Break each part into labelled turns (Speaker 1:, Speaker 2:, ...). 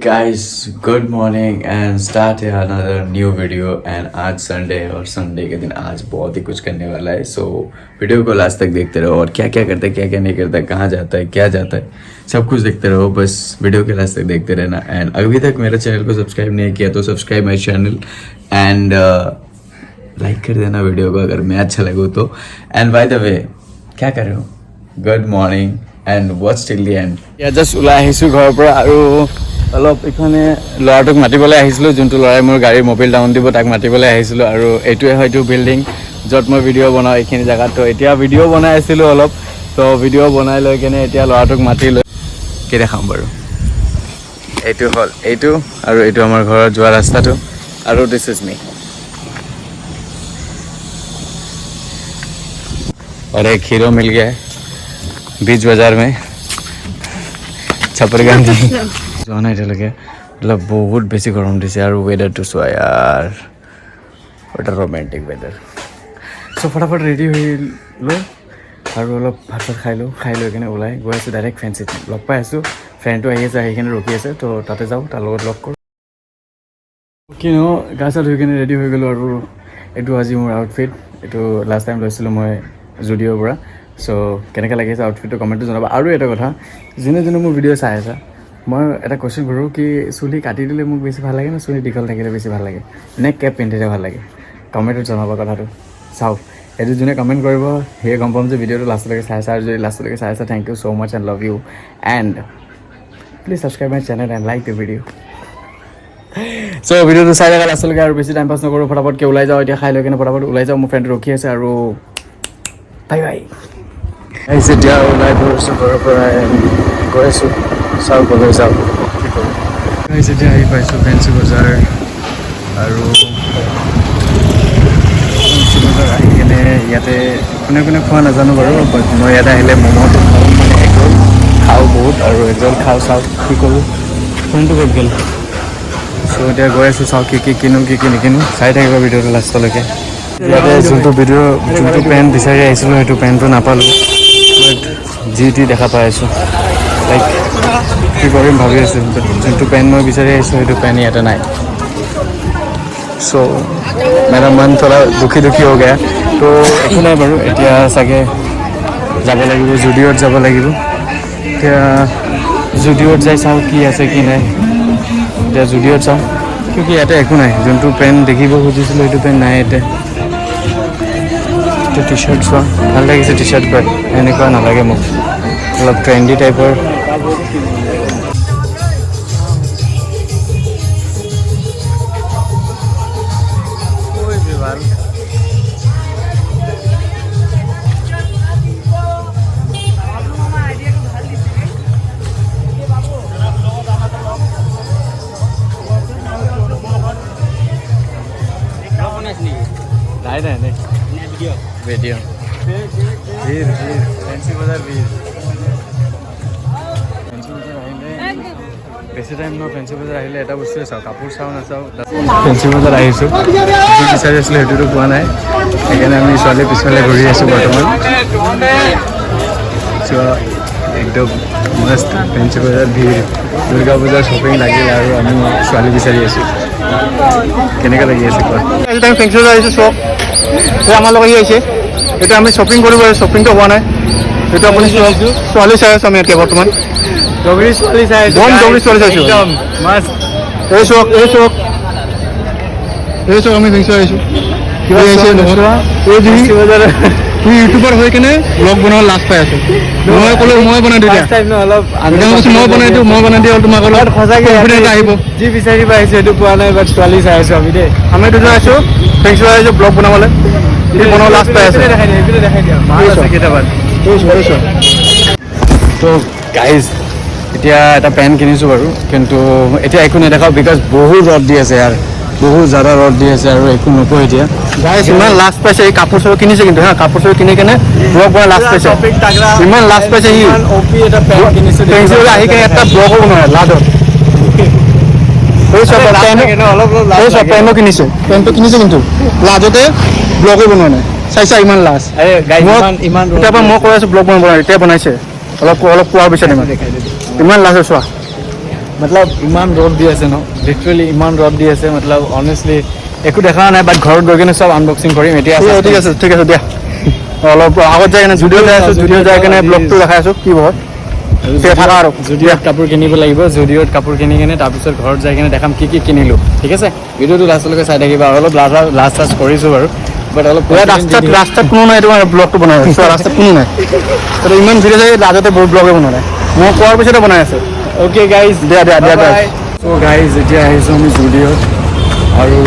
Speaker 1: guys, good morning and start here another new video and आज Sunday है और Sunday के दिन आज बहुत ही कुछ करने वाला है सो वीडियो को लास्ट तक देखते रहो और क्या क्या करता है क्या क्या नहीं करता है कहाँ जाता है क्या जाता है सब कुछ देखते रहो बस वीडियो के लास्ट तक देखते रहना एंड अभी तक मेरे चैनल को सब्सक्राइब नहीं किया तो subscribe my channel and like कर देना वीडियो को अगर मैं अच्छा लगूँ तो एंड बाय द वे क्या कर रहे हो good morning and watch till the and या जस्ट ওলাই আহিছোঁ ঘৰৰ পৰা আৰু অলপ ইখানে ল'ৰাটোক মাতিবলৈ আহিছিলোঁ যোনটো ল'ৰাই মোৰ গাড়ীৰ মোবিল ডাউন দিব তাক মাতিবলৈ আহিছিলোঁ আৰু এইটোৱে হয়তো বিল্ডিং য'ত মই ভিডিঅ' বনাওঁ এইখিনি জেগাত তো এতিয়া ভিডিঅ' বনাই আছিলোঁ অলপ তো ভিডিঅ' বনাই লৈ কেনে এতিয়া ল'ৰাটোক মাতি লৈ কি দেখাম বাৰু এইটো হ'ল এইটো আৰু এইটো আমাৰ ঘৰত যোৱা ৰাস্তাটো আৰু দিছ ইজ মি और एक हीरो मिल गया है बीच बाजार में छपरगंज जो ना एतिলৈকে मतलब बहुत बेसी गरम दिছে আৰু वेदरটো চোৱা यार what a romantic weather so फटाफट रेडी হৈ লৈ আৰু অলপ ভাত খাই লৈ কেনে ওলাই গৈ আছো ডাইৰেক্ট ফেন্সিত লগ পাই আছো ফ্ৰেণ্ডটো আহি আছে সেইখিনি ৰখি আছে তো তাতে যাওঁ তাৰ লগত লগ কৰোঁ কিনো গা চা ধুই কেনে ৰেডি হৈ গ'লো আৰু এইটো আজি মোৰ আউটফিট এইটো লাষ্ট টাইম লৈছিলোঁ মই জুডিঅ'ৰ পৰা সো কেনেকৈ লাগিছে আউটফিটটো কমেণ্টটো জনাবা আৰু এটা কথা যোনে মোৰ ভিডিঅ' চাই আছা মই এটা কুৱেশ্যন কৰোঁ কি চুলি কাটি দিলে মোক বেছি ভাল লাগে নে চুলি দীঘল থাকিলে বেছি ভাল লাগে নে কেপ পিন্ধিলে ভাল লাগে কমেণ্টত জনাবা কথাটো চাওক এইটো যোনে কমেণ্ট কৰিব সেয়ে গম পাম যে ভিডিঅ'টো লাষ্টলৈকে চাই আছা আৰু যদি লাষ্টলৈকে চাই আছা thank you so' much and love you and please subscribe my channel and like the video' so' ভিডিঅ'টো চাই থাকা লাষ্টলৈকে আৰু বেছি টাইম পাছ নকৰোঁ ফটাফটকৈ ওলাই যাওঁ এতিয়া খাই লৈ কিনে ফটাফট ওলাই যাওঁ মোৰ ফ্ৰেণ্ড ৰখি আছে আৰু বাই বাই যেতিয়া ওলাই গৈছোঁ ঘৰৰ পৰা গৈ আছোঁ চাওঁ ক'লৈ যাওঁ কি কৰোঁ যেতিয়া আহি পাইছোঁ ফেঞ্চি বজাৰ আৰু ফেঞ্চি বজাৰ আহি কিনে ইয়াতে কোনে কোনে খোৱা নাজানো বাৰু বাট মই ইয়াতে আহিলে ম'ম'টো খাওঁ মানে এগ ৰ'ল খাওঁ বহুত আৰু এগ ৰ'ল খাওঁ চাওঁ কি কৰোঁ ফোনটো ক'ত গ'ল চ' এতিয়া গৈ আছোঁ চাওঁ কি কি কিনো কি কি নিকিনো চাই থাকিব ভিডিঅ'টো লাষ্টলৈকে ইয়াতে যোনটো পেণ্ট বিচাৰি আহিছিলোঁ সেইটো পেণ্টটো নাপালোঁ বাট যি টি দেখা পাই আছোঁ লাইক কি কৰিম ভাবি আছোঁ যোনটো পেণ্ট মই বিচাৰি আহিছোঁ সেইটো পেণ্ট ইয়াতে নাই চ' মেৰা মন থোৰা দুখী হৈ গয়া তো একো নাই বাৰু এতিয়া চাগে যাব লাগিব জুডিঅ'ত যাব লাগিব এতিয়া জুডিঅ'ত যাই চাওঁ কি আছে কি নাই এতিয়া জুডিঅ'ত চাওঁ কিয় ইয়াতে একো নাই যোনটো পেণ্ট দেখিব খুজিছিলোঁ সেইটো পেণ্ট নাই ইয়াতে টি চাৰ্ট চোৱা ভাল লাগিছে টি চাৰ্ট বাট এনেকুৱা নালাগে মোক অলপ ট্ৰেণ্ডি টাইপৰ নাই ভিডিঅ' ভিৰ ফেঞ্চি বজাৰ ভিৰ ফেঞ্চি বজাৰ আহিলে বেছি টাইম ন ফেঞ্চি বজাৰ আহিলে এটা বস্তুৱে চাওঁ কাপোৰ চাওঁ নাচাওঁ ফেঞ্চি বজাৰ আহিছোঁ যি বিচাৰি আছিলোঁ সেইটোতো পোৱা নাই সেইকাৰণে আমি ছোৱালী পিছফালে ঘূৰি আছোঁ বৰ্তমান চোৱা একদম মস্ত ফেঞ্চি বজাৰ ভিৰ দুৰ্গা পূজাৰ শ্বপিং লাগিল আৰু আমি ছোৱালী বিচাৰি আছোঁ কেনেকৈ লাগি আছে কোৱা আমি ফেঞ্চি বজাৰ আহিছোঁ চক আমাৰ লগত আহিছে এইটো আমি শ্বপিং কৰিব শ্বপিংটো হোৱা নাই এইটো আপুনি ছোৱালী চাই আছোঁ আমি এতিয়া বৰ্তমান দগৰী ছোৱালী চাই আছোঁ একদম মাছ এই চক আমি ফেঞ্চি আহিছোঁ কিবা আহিছে তুমি ইউটিউবাৰ হৈ কেনে ব্লগ বনোৱা লাষ্ট পাই আছোঁ মই ক'লো মই বনাই দিওঁ অলপ মই বনাই দিওঁ তোমাক অলপ সঁচাকৈ আহিব যি বিচাৰিব আহিছোঁ সেইটো পোৱা নাই বাট ছোৱালী চাই আছোঁ আমি দেই আমি দুজন আছোঁ ফেঞ্চি আহিছোঁ ব্লগ বনাবলৈ বনোৱা লাষ্ট পাই আছে কেইটামান তো গাইজ এতিয়া এটা পেণ্ট কিনিছোঁ বাৰু কিন্তু এতিয়া একো নেদেখাওঁ বিকজ বহুত ৰ'দ দি আছে ইয়াৰ বহুত জাদা ৰ'দ দি আছে আৰু একো নকওঁ এতিয়া গাইজ ইমান লাষ্ট পাইছে এই কাপোৰ চাপোৰ কিনিছে কিন্তু হা কাপোৰ চাপোৰ কিনি কেনে ব্লগ বনাই লাষ্ট পাইছে ইমান লাষ্ট পাইছে সি ফেঞ্চি আহি কেনে এটা ব্লগো বনায় লাজত পেণ্টো কিনিছে কিন্তু লাজতে ব্লগো বনোৱা নাই চাইছা ইমান লাজ এতিয়াৰ পৰা মই কৈ আছোঁ ব্লগ বনাব এতিয়া বনাইছে অলপ কোৱাৰ পিছত ইমান লাজ চোৱা মতলব ইমান ৰ'দ দি আছে ন লিটাৰেলি ইমান ৰ'দ দি আছে মতলব অনেষ্টলি একো দেখা নাই বাট ঘৰত গৈ কিনে চব আনবক্সিং কৰিম এতিয়া ঠিক আছে দিয়া অলপ আগত যাই কিনে জুডিঅ' যাই আছোঁ জুডিঅ' যাই কিনে ব্লগটো দেখাই আছোঁ কি হয় থাকা আৰু জুডিঅ'ত কাপোৰ কিনিব লাগিব জুডিঅ'ত কাপোৰ কিনি কিনে তাৰপিছত ঘৰত যাই কিনে দেখাম কি কিনিলোঁ ঠিক আছে ভিডিঅ'টো লাষ্টলৈকে চাই থাকিবা অলপ লাষ্ট কৰিছোঁ বাৰু বাট অলপ ৰাস্তাত কোনো নাই তোমাৰ ব্লগটো বনাই আছোঁ ৰাস্তাত কোনো নাই তো ইমান ভিডিঅ' যায় লাজতে বহুত ব্লগে বনোৱা নাই মই কোৱাৰ পিছতে বনাই আছোঁ অ'কে গাইজ দিয়া চ' গাইজ এতিয়া আহিছোঁ আমি জুডিঅ'ত আৰু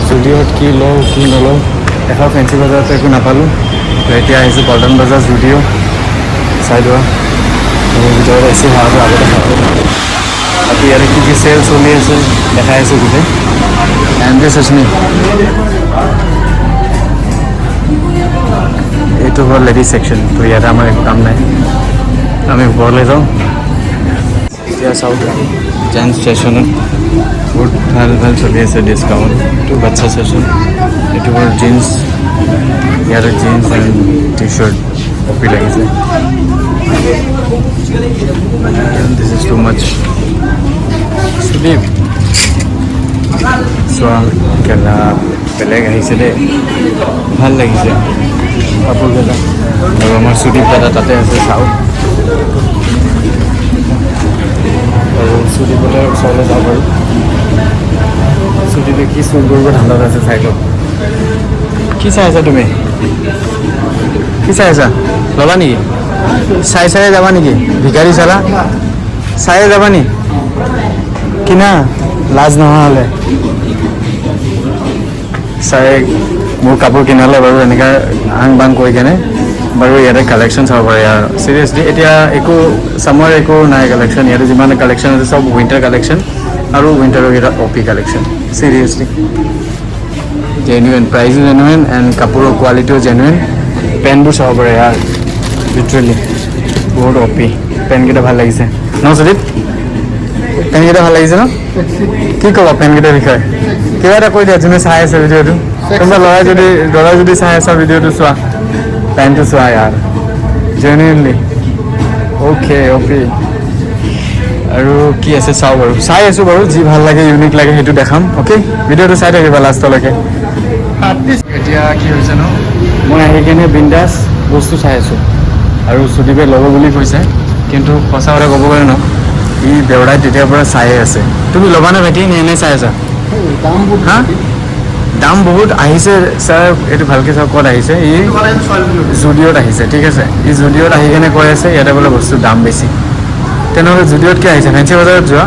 Speaker 1: জুডিঅ'ত কি লওঁ কি নলওঁ দেখা ফেঞ্চি বজাৰতো একো নাপালোঁ তো এতিয়া আহিছোঁ পল্টন বজাৰ জুডিঅ' চাই লোৱা ভিতৰত আছোঁ আৰু আগতে বাকী ইয়াতে কি চেল চলি আছে দেখাই আছোঁ গোটেই এণ্ড দিছ ইজ মি এইটো হ'ল লেডিজ ছেকশ্যন তো ইয়াতে আমাৰ একো কাম নাই আমি ওপৰলৈ যাওঁ এতিয়া চাওঁ জেন্টছ ছেশ্যনত বহুত ভাল চলি আছে ডিছকাউণ্ট এইটো বাচ্চা ছেশ্যন এইটো হ'ল জিন্স ইয়াতে jeans and T shirt copy লাগিছে this is too much Sudeep চোৱা কেলা বেলেগ আহিছে দেই ভাল লাগিছে কাপোৰকেইটা আৰু আমাৰ সুদীপ দাদা তাতে আছে চাওক আৰু সুদীপলৈ ওচৰলৈ যাওঁ বাৰু সুদীপে কি চুৰ কৰিব ঠাণ্ডাত আছে চাই লওক কি চাই আছা তুমি কি চাই আছা ল'বা নেকি চাই যাবা নেকি ভিকাৰী চালা চাই যাবা নি কিনা লাজ নোহোৱা হ'লে চাই মোৰ কাপোৰ কিনালে বাৰু এনেকৈ আং বাং কৰি কেনে বাৰু ইয়াতে কালেকশ্যন চাব পাৰে আৰু চিৰিয়াছলি এতিয়া একো চামৰ একো নাই কালেকশ্যন ইয়াতে যিমান কালেকশ্যন আছে চব উইণ্টাৰ কালেকশ্যন আৰু উইণ্টাৰৰ কেইটা অপি কালেকশ্যন চিৰিয়াছলি জেনুইন প্ৰাইজো জেনুইন এণ্ড কাপোৰৰ কোৱালিটিও জেনুইন পেণ্টবোৰ চাব পাৰে ইয়াৰ লিটাৰেলি বহুত অপি পেণ্টকেইটা ভাল লাগিছে ন সুদীপ পেণ্টকেইটা ভাল লাগিছে ন কি ক'বা পেণ্টকেইটাৰ বিষয়ে কিবা এটা কৈ দিয়া যোনে চাই আছে ভিডিঅ'টো কোনোবা ল'ৰাই যদি চাই আছা ভিডিঅ'টো চোৱা পেণ্টটো চোৱা ইয়াৰ জেনুইনলি অ'কে অ'কে আৰু কি আছে চাওঁ বাৰু চাই আছোঁ বাৰু যি ভাল লাগে ইউনিক লাগে সেইটো দেখাম অ'কে ভিডিঅ'টো চাই থাকিবা লাষ্টলৈকে এতিয়া কি হৈছে ন মই আহি কিনে বিন্দাছ বস্তু চাই আছোঁ আৰু সুদীপে ল'ব বুলি কৈছে কিন্তু সঁচা কথা ক'ব গ'লে ন ই দেউৰাই তেতিয়াৰ পৰা চায়ে আছে তুমি ল'বানে ভাইটি নে এনেই চাই আছা হা দাম বহুত আহিছে ছাৰ এইটো ভালকৈ চাওক ক'ত আহিছে ই জুডিঅ'ত আহিছে ঠিক আছে ই জুডিঅ'ত আহি কিনে কৈ আছে ইয়াতে বোলে বস্তুৰ দাম বেছি তেনেহ'লে জুডিঅ'ত কি আহিছে ফেঞ্চি বজাৰত যোৱা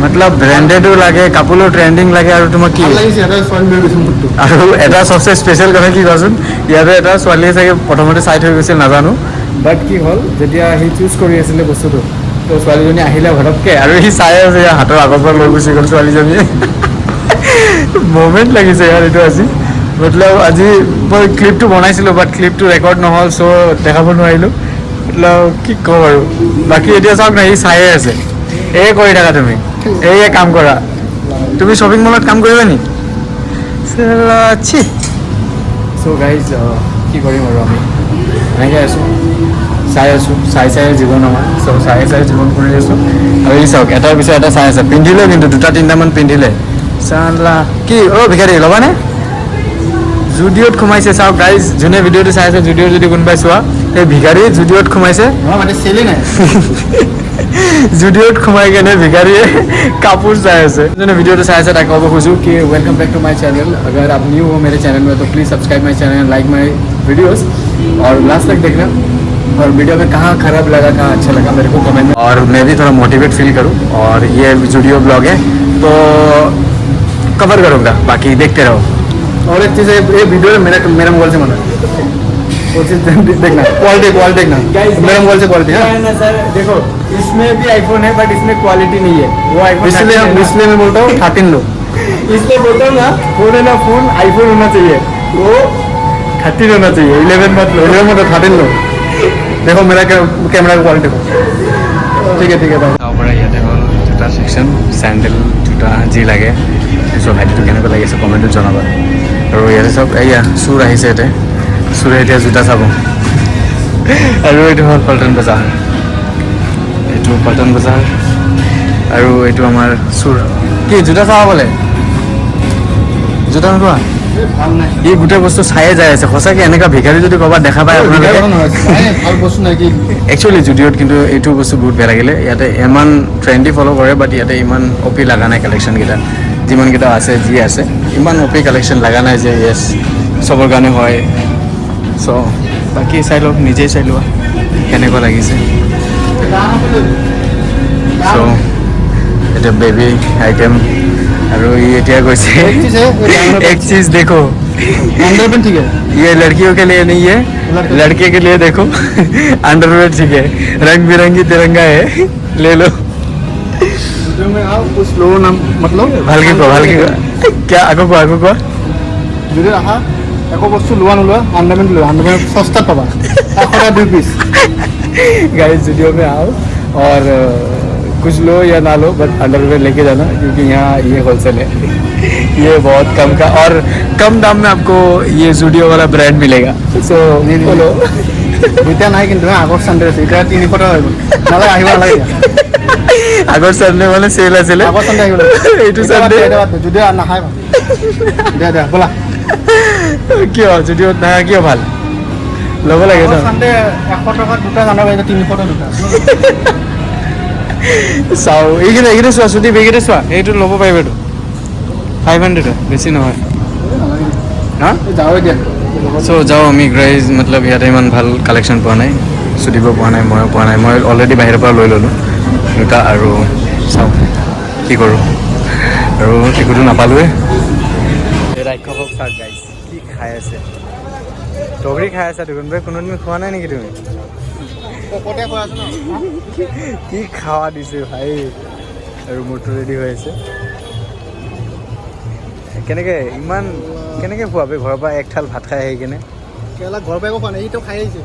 Speaker 1: মতলব ব্ৰেণ্ডেডো লাগে কাপোৰো ট্ৰেণ্ডিং লাগে আৰু তোমাক কি আৰু এটা চবচে স্পেচিয়েল কথা কি কোৱাচোন ইয়াতে এটা ছোৱালীয়ে চাগে প্ৰথমতে চাই থৈ গৈছিল নাজানো বাট কি হ'ল যেতিয়া সি চুজ কৰি আছিলে বস্তুটো তো ছোৱালীজনী আহিলে ঘৰতকৈ আৰু সি চাই আছে ইয়াৰ হাতৰ আগৰ পৰা লৈ গুচি গ'ল ছোৱালীজনীয়ে মমেণ্ট লাগিছে ইয়াৰ এইটো আজি মতলব আজি মই ক্লিপটো বনাইছিলোঁ বাট ক্লিপটো ৰেকৰ্ড নহ'ল চ' দেখাব নোৱাৰিলোঁ মতলব কি ক'ম আৰু বাকী এতিয়া চাওক না সি চায়ে আছে এই কৰি থাকা তুমি এই কাম কৰা তুমি শ্বপিং মলত কাম কৰিবা নি চ' গাইজ কি কৰিম আৰু আমি এনেকৈ আছোঁ চাই জীৱন আমাৰ চ' চাই জীৱন কৰি আছোঁ আৰু এই চাওক এটাৰ পিছত এটা চাই আছে পিন্ধিলে কিন্তু দুটা তিনিটামান পিন্ধিলে চালা কি ভিখাৰী ল'বানে জুডিঅ'ত সোমাইছে চাওক গাইজ যোনে ভিডিঅ'টো চাই আছে জুডিঅ'ত যদি কোনোবাই চোৱা সেই ভিখাৰী জুডিঅ'ত সোমাইছে জুডিঅ'ত সোমাই কেনে ভিখাৰীয়ে কাপোৰ চাই আছে যোনে ভিডিঅ'টো চাই আছে তাক ক'ব খোজোঁ कि welcome back to my channel अगर आप न्यू हो मेरे चैनल में तो please subscribe my channel like my videos और लास्ट तक देखना और वीडियो में कहाँ खराब लगा कहाँ अच्छा लगा मेरे को कमेंट में और मैं भी थोड़ा मोटिवेट फील करूँ और ये जूडियो ब्लॉग है तो कवर करूँगा बाकी देखते रहो और एक चीज़ ये वीडियो में मेरा मोबाइल से मना वो चीज़ देखना क्वालिटी देखना मेरा मोबाइल से क्वालिटी है ना सर देखो इसमें भी आईफोन है बट इसमें क्वालिटी नहीं है वो आईफोन इसलिए मैं बोलता हूँ 13 लो इसलिए बोलता हूँ ना फोन है ना फोन आईफोन होना चाहिए वो 13 होना चाहिए 11 मत लो 11 मत 13 लो देखो मेरा कैमरा की क्वालिटी को ठीक है भाई ইয়াতে হ'ল জোতা ছেকশ্যন চেণ্ডেল জোতা যি লাগে চব ভাইটিটো কেনেকুৱা লাগিছে কমেণ্টত জনাবা আৰু ইয়াতে চব এয়া চুৰ আহিছে ইয়াতে চুৰে এতিয়া জোতা চাব আৰু এইটো হ'ল পল্টন বজাৰ আৰু এইটো আমাৰ চুৰ কি জোতা চাব বোলে জোতা নোলোৱা
Speaker 2: ভাল নাই
Speaker 1: এই গোটেই বস্তু চায়ে যাই আছে সঁচাকৈ এনেকুৱা ভিখাৰী যদি ক'ৰবাত দেখা পায় আপোনালোকে
Speaker 2: ভাল বস্তু নাই কি
Speaker 1: একচুৱেলি জুডিঅ'ত কিন্তু এইটো বস্তু বহুত বেয়া লাগিলে ইয়াতে ইমান ট্ৰেণ্ডি ফ'ল' কৰে বাট ইয়াতে ইমান অপি লগা নাই কালেকশ্যনকেইটা যিমানকেইটা আছে যি আছে ইমান অপি কালেকশ্যন লগা নাই যে য়েছ চবৰ কাৰণে হয় চ' বাকী চাই লওক নিজেই চাই লোৱা কেনেকুৱা লাগিছে চ' এটা বেবী আইটেম আৰু ই এতিয়া কৈছে एक चीज देखो
Speaker 2: अंडरपेंट ठीक है
Speaker 1: ये लड़कियों के लिए नहीं है लड़के के लिए देखो अंडरवेयर ठीक है रंग बिरंगी तिरंगा है ले लो
Speaker 2: वीडियो में आओ कुछ लोगों नाम मतलब
Speaker 1: ভালকে কোৱা क्या আগো কোৱা
Speaker 2: যদি আহা একো বস্তু লোৱা নোলোৱা আন্ডাৰমেণ্ট লোৱা আন্ডাৰমেণ্ট সস্তাত পাবা 100 টকা 2 পিস
Speaker 1: गाइस वीडियो में आओ और कुछ लो या ना लो बट अंडरवेयर लेके जाना क्योंकि यहाँ ये होलसेल है ये बहुत कम का और कम दाम में आपको ये जूडियो वाला ब्रांड मिलेगा सो बोलो
Speaker 2: এতিয়া নাই কিন্তু আগৰ সানডে আছে এতিয়া 300 টকা হৈ গ'ল নালাগে আহিব নালাগে
Speaker 1: আগৰ সানডে মানে সেল আছিলে
Speaker 2: আগৰ সানডে আহিব
Speaker 1: এইটো সানডে
Speaker 2: যদি নাখাই দে দে বলা
Speaker 1: কিয় জুডিঅ'ত নাহা কিয় ভাল ল'ব লাগে ন
Speaker 2: সানডে 100 টকা দুটা জানা বাইদে 300 টকা দুটা
Speaker 1: চাও এইকেইটা চোৱা যদি বেগেইটা চোৱা এইটো ল'ব পাৰিব এইটো 500 বেছি নহয় হা
Speaker 2: যাওঁ দিয়া
Speaker 1: চ' যাওঁ আমি গ্ৰাইজ মতলব ইয়াতে ইমান ভাল কালেকশ্যন পোৱা নাই চুটিব পোৱা নাই ময়ো পোৱা নাই মই অলৰেডি বাহিৰৰ পৰা লৈ ল'লোঁ দুটা আৰু চাওঁ কি কৰোঁ আৰু একোটো নাপালোঁৱে ৰাক্ষসক চাওক গাইজ কি খাই আছে তগৰী খাই আছা দেখোন ভাই কোনোদিন খোৱা নাই নেকি তুমি
Speaker 2: পকতে কৈ আছো ন
Speaker 1: কি খাৱা দিছে ভাই আৰু মোৰটো ৰেডি হৈ আছে কেনেকৈ খোৱাবি ঘৰৰ পৰা এক থাল ভাত খাই আহি কিনে
Speaker 2: কেলা ঘৰ পৰা একো খোৱা নাই এইটো খাই আহিছে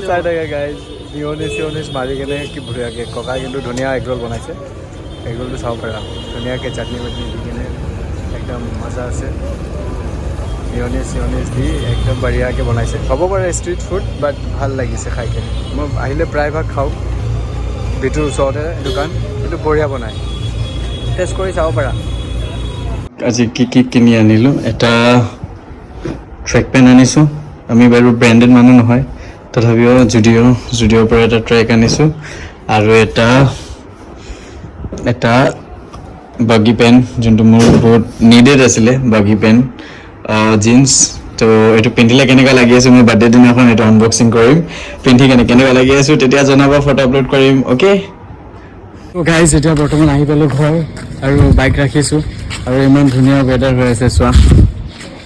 Speaker 1: চাই থাকে গাইজ নিয়নিছ মাৰি কেনে কি বঢ়িয়াকৈ ককাই কিন্তু ধুনীয়া এগ ৰোল বনাইছে এগ ৰোলটো চাব পাৰা ধুনীয়াকৈ চাটনি বাটনি দি কিনে একদম মজা আছে নিয়নিছ দি একদম বঢ়িয়াকৈ বনাইছে হ'ব পাৰে ষ্ট্ৰীট ফুড বাট ভাল লাগিছে খাই কিনে মই আহিলে প্ৰায়ভাগ খাওঁ বিটোৰ ওচৰতে দোকান কিন্তু বঢ়িয়া বনায় টেষ্ট কৰি চাব পাৰা আজি কি কিনি আনিলোঁ এটা ট্ৰেক পেণ্ট আনিছোঁ আমি বাৰু ব্ৰেণ্ডেড মানুহ নহয় তথাপিও জুডিঅ'ৰ পৰা এটা ট্ৰেক আনিছোঁ আৰু এটা বাগী পেণ্ট যোনটো মোৰ বহুত নিডেড আছিলে বাগী পেণ্ট জিন্স তো এইটো পিন্ধিলে কেনেকুৱা লাগি আছে মই বাৰ্থডে দিনাখন এইটো আনবক্সিং কৰিম পিন্ধি কেনেকুৱা লাগি আছোঁ তেতিয়া জনাব ফটো আপলোড কৰিম অ'কে গাইজ এতিয়া বৰ্তমান আহি পালোঁ ঘৰ আৰু বাইক ৰাখিছোঁ আৰু ইমান ধুনীয়া ৱেডাৰ হৈ আছে চোৱা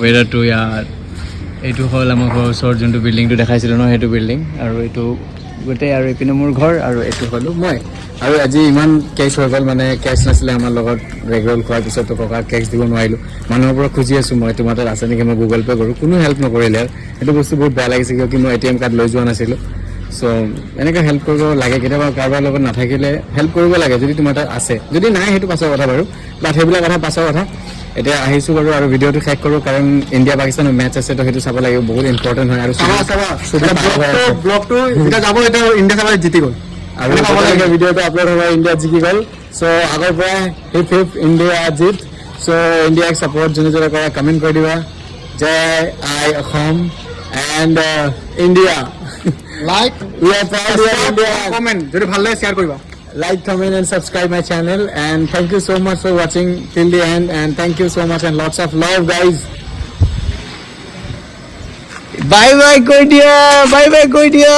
Speaker 1: ৱেডাৰটো ইয়াত এইটো হ'ল আমাৰ ঘৰৰ ওচৰত যোনটো বিল্ডিংটো দেখাইছিলোঁ ন সেইটো বিল্ডিং আৰু এইটো গোটেই আৰু এইপিনে মোৰ ঘৰ আৰু এইটো হ'লোঁ মই আৰু আজি ইমান কেছ হৈ গ'ল মানে কেছ নাছিলে আমাৰ লগত ৰেগুলাৰ খোৱাৰ পিছতো ককাক কেছ দিব নোৱাৰিলোঁ মানুহৰ পৰা খুজি আছোঁ মই তোমাৰ তাত আছে নেকি মই গুগল পে' কৰোঁ কোনো হেল্প নকৰিলে সেইটো বস্তু বহুত বেয়া লাগিছে কিয় কি মই ATM কাৰ্ড লৈ যোৱা নাছিলোঁ চ' এনেকৈ হেল্প কৰিব লাগে কেতিয়াবা কাৰোবাৰ লগত নাথাকিলে হেল্প কৰিব লাগে যদি তোমাৰ তাত আছে যদি নাই সেইটো পাছৰ কথা বাৰু বাট সেইবিলাক কথা পাছৰ কথা এতিয়া আহিছোঁ বাৰু আৰু ভিডিঅ'টো শেষ কৰোঁ কাৰণ ইণ্ডিয়া পাকিস্তানৰ মেটচ আছে তো সেইটো চাব লাগিব বহুত ইম্পৰ্টেণ্ট হয় আৰু
Speaker 2: ব্লগটো যেতিয়া যাব এতিয়া ইণ্ডিয়া চাব জিতি গ'ল
Speaker 1: আৰু ভিডিঅ'টো আপলোড হ'ব ইণ্ডিয়াত জিকি গ'ল চ' আগৰ পৰাই হিপ ইণ্ডিয়া জিত চ' ইণ্ডিয়াক ছাপৰ্ট যোনে কৰা কমেণ্ট কৰি দিবা জয় আই Assam and India
Speaker 2: like
Speaker 1: we are proud of India
Speaker 2: comment যদি ভাল লাগে শেয়ার কৰিবা
Speaker 1: like comment and subscribe my channel and thank you so much for watching till the end and thank you so much and lots of love guys bye bye Koidia